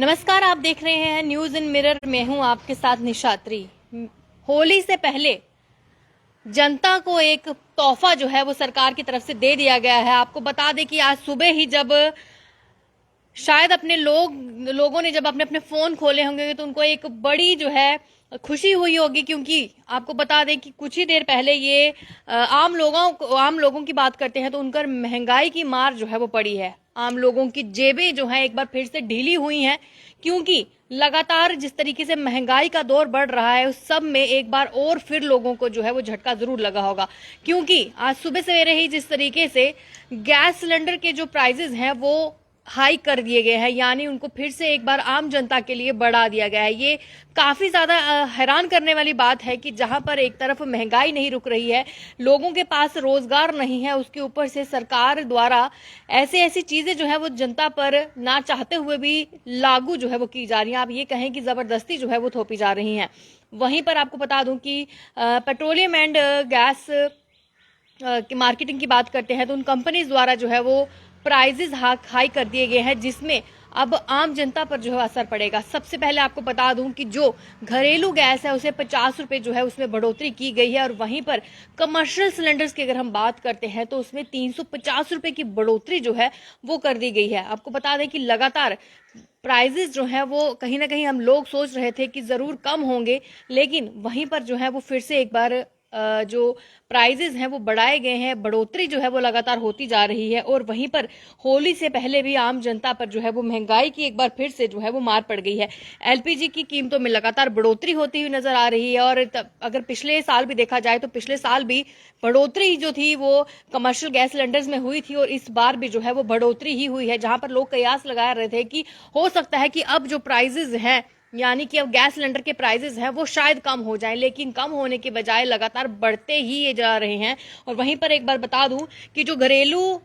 नमस्कार, आप देख रहे हैं न्यूज इन मिरर। में हूं आपके साथ निशात्री। होली से पहले जनता को एक तोहफा जो है वो सरकार की तरफ से दे दिया गया है। आपको बता दें कि आज सुबह ही जब शायद लोगों ने जब अपने अपने फोन खोले होंगे तो उनको एक बड़ी जो है खुशी हुई होगी, क्योंकि आपको बता दें कि कुछ ही देर पहले ये आम लोगों की बात करते हैं तो उनकर महंगाई की मार जो है वो पड़ी है। आम लोगों की जेबें जो है एक बार फिर से ढीली हुई हैं, क्योंकि लगातार जिस तरीके से महंगाई का दौर बढ़ रहा है उस सब में एक बार और फिर लोगों को जो है वो झटका जरूर लगा होगा। क्योंकि आज सुबह सवेरे ही जिस तरीके से गैस सिलेंडर के जो प्राइसेस हैं वो हाई कर दिए गए हैं, यानी उनको फिर से एक बार आम जनता के लिए बढ़ा दिया गया है। ये काफी ज्यादा हैरान करने वाली बात है कि जहां पर एक तरफ महंगाई नहीं रुक रही है, लोगों के पास रोजगार नहीं है, उसके ऊपर से सरकार द्वारा ऐसी चीजें जो है वो जनता पर ना चाहते हुए भी लागू जो है वो की जा रही है। आप ये कहें कि जबरदस्ती जो है वो थोपी जा रही है। वहीं पर आपको बता दूं कि पेट्रोलियम एंड गैस की मार्केटिंग की बात करते हैं तो उन कंपनीज द्वारा जो है वो प्राइजेस हाई कर दिए गए हैं, जिसमें अब आम जनता पर जो है असर पड़ेगा। सबसे पहले आपको बता दूं कि जो घरेलू गैस है उसे 50 रुपए जो है उसमें बढ़ोतरी की गई है, और वहीं पर कमर्शियल सिलेंडर्स की अगर हम बात करते हैं तो उसमें 350 रुपए की बढ़ोतरी जो है वो कर दी गई है। आपको बता दें कि लगातार प्राइजेस जो है वो कहीं ना कहीं हम लोग सोच रहे थे कि जरूर कम होंगे, लेकिन वहीं पर जो है वो फिर से एक बार जो प्राइजेस हैं वो बढ़ाए गए हैं, बढ़ोतरी जो है वो लगातार होती जा रही है। और वहीं पर होली से पहले भी आम जनता पर जो है वो महंगाई की एक बार फिर से जो है वो मार पड़ गई है। एलपीजी की कीमतों में लगातार बढ़ोतरी होती हुई नजर आ रही है, और अगर पिछले साल भी देखा जाए तो पिछले साल भी बढ़ोतरी जो थी वो कमर्शियल गैस सिलेंडर्स में हुई थी, और इस बार भी जो है वो बढ़ोतरी ही हुई है। जहां पर लोग कयास लगा रहे थे कि हो सकता है कि अब जो प्राइजेस हैं, यानी कि अब गैस सिलेंडर के प्राइसेस हैं वो शायद कम हो जाएं, लेकिन कम होने के बजाय लगातार बढ़ते ही जा रहे हैं। और वहीं पर एक बार बता दूं कि जो घरेलू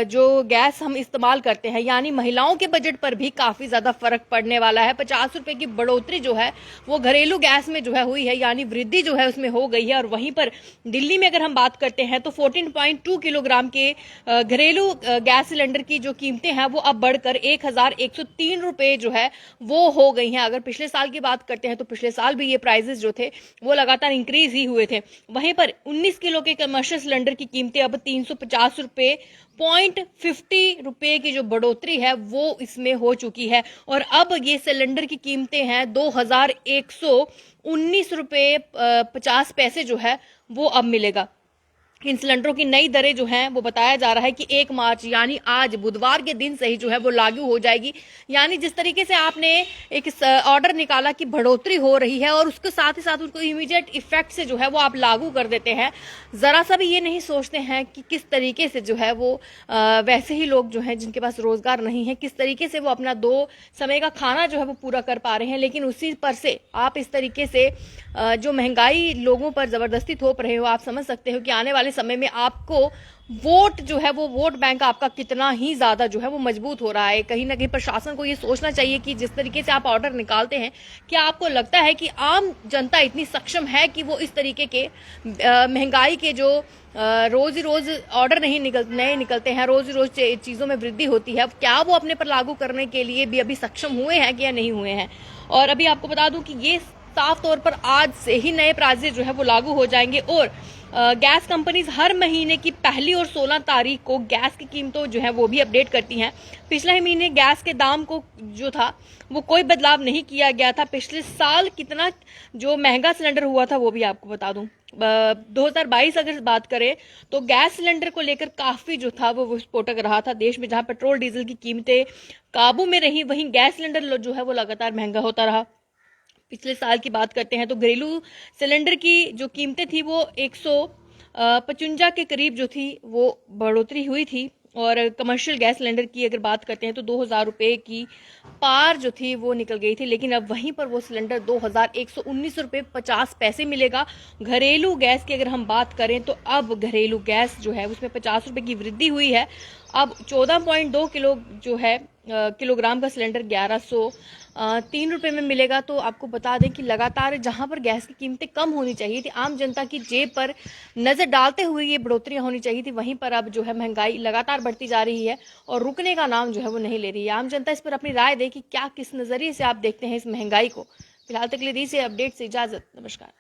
जो गैस हम इस्तेमाल करते हैं, यानी महिलाओं के बजट पर भी काफी ज्यादा फर्क पड़ने वाला है। 50 रुपए की बढ़ोतरी जो है वो घरेलू गैस में जो है हुई है, यानी वृद्धि जो है उसमें हो गई है। और वहीं पर दिल्ली में अगर हम बात करते हैं तो 14.2 किलोग्राम के घरेलू गैस सिलेंडर की जो कीमतें हैं वो अब बढ़कर 1103 रुपए जो है वो हो गई हैं। अगर पिछले साल की बात करते हैं तो पिछले साल भी ये प्राइसेस जो थे वो लगातार इंक्रीज ही हुए थे। वहीं पर 19 किलो के कमर्शियल सिलेंडर की कीमतें अब 350 रुपए 0.50 रुपए की जो बढ़ोतरी है वो इसमें हो चुकी है, और अब ये सिलेंडर की कीमतें हैं 2119 रुपए 50 पैसे जो है वो अब मिलेगा। इन सिलेंडरों की नई दरें जो हैं वो बताया जा रहा है कि 1 मार्च यानी आज बुधवार के दिन से ही जो है वो लागू हो जाएगी। यानी जिस तरीके से आपने एक ऑर्डर निकाला कि बढ़ोतरी हो रही है और उसके साथ ही साथ उसको इमीडिएट इफेक्ट से जो है वो आप लागू कर देते हैं, जरा सा भी ये नहीं सोचते हैं कि किस तरीके से जो है वो वैसे ही लोग जो हैं जिनके पास रोजगार नहीं है, किस तरीके से वो अपना 2 समय का खाना जो है वो पूरा कर पा रहे हैं। लेकिन उसी पर से आप इस तरीके से जो महंगाई लोगों पर जबरदस्ती थोप रहे हो, आप समझ सकते हो कि आने वाले समय में आपको वोट जो है वो वोट बैंक आपका कितना ही ज्यादा जो है वो मजबूत हो रहा है। कहीं ना कहीं प्रशासन को ये सोचना चाहिए कि जिस तरीके से आप ऑर्डर निकालते हैं, क्या आपको लगता है कि आम जनता इतनी सक्षम है कि वो इस तरीके के महंगाई के जो रोज ही रोज ऑर्डर नहीं निकलते हैं, रोज ही रोज चीजों में वृद्धि होती है, क्या वो अपने पर लागू करने के लिए भी अभी सक्षम हुए हैं कि या नहीं हुए हैं। और अभी आपको बता दूं कि ये साफ तौर पर आज से ही नए प्राइसेस जो है वो लागू हो जाएंगे, और गैस कंपनीज हर महीने की 1 और 16 तारीख को गैस की कीमतों जो है वो भी अपडेट करती हैं। पिछले ही महीने गैस के दाम को जो था वो कोई बदलाव नहीं किया गया था। पिछले साल कितना जो महंगा सिलेंडर हुआ था वो भी आपको बता दूं। 2022 अगर बात करें तो गैस सिलेंडर को लेकर काफी जो था वो विस्फोटक रहा था देश में। जहां पेट्रोल डीजल की कीमतें काबू में रही, वहीं गैस सिलेंडर जो है वो लगातार महंगा होता रहा। पिछले साल की बात करते हैं तो घरेलू सिलेंडर की जो कीमतें थी वो 155 के करीब जो थी वो बढ़ोतरी हुई थी, और कमर्शियल गैस सिलेंडर की अगर बात करते हैं तो 2000 रुपए की पार जो थी वो निकल गई थी। लेकिन अब वहीं पर वो सिलेंडर 2119 रुपए 50 पैसे मिलेगा। घरेलू गैस की अगर हम बात करें तो अब घरेलू गैस जो है उसमें 50 रुपए की वृद्धि हुई है। अब 14.2 किलो जो है किलोग्राम का सिलेंडर 1103 रुपये में मिलेगा। तो आपको बता दें कि लगातार जहां पर गैस की कीमतें कम होनी चाहिए थी, आम जनता की जेब पर नजर डालते हुए ये बढ़ोतरियां होनी चाहिए थी, वहीं पर अब जो है महंगाई लगातार बढ़ती जा रही है और रुकने का नाम जो है वो नहीं ले रही है। आम जनता इस पर अपनी राय दे कि क्या किस नजरिए से आप देखते हैं इस महंगाई को। फिलहाल तक के लिए दी से अपडेट से इजाजत, नमस्कार।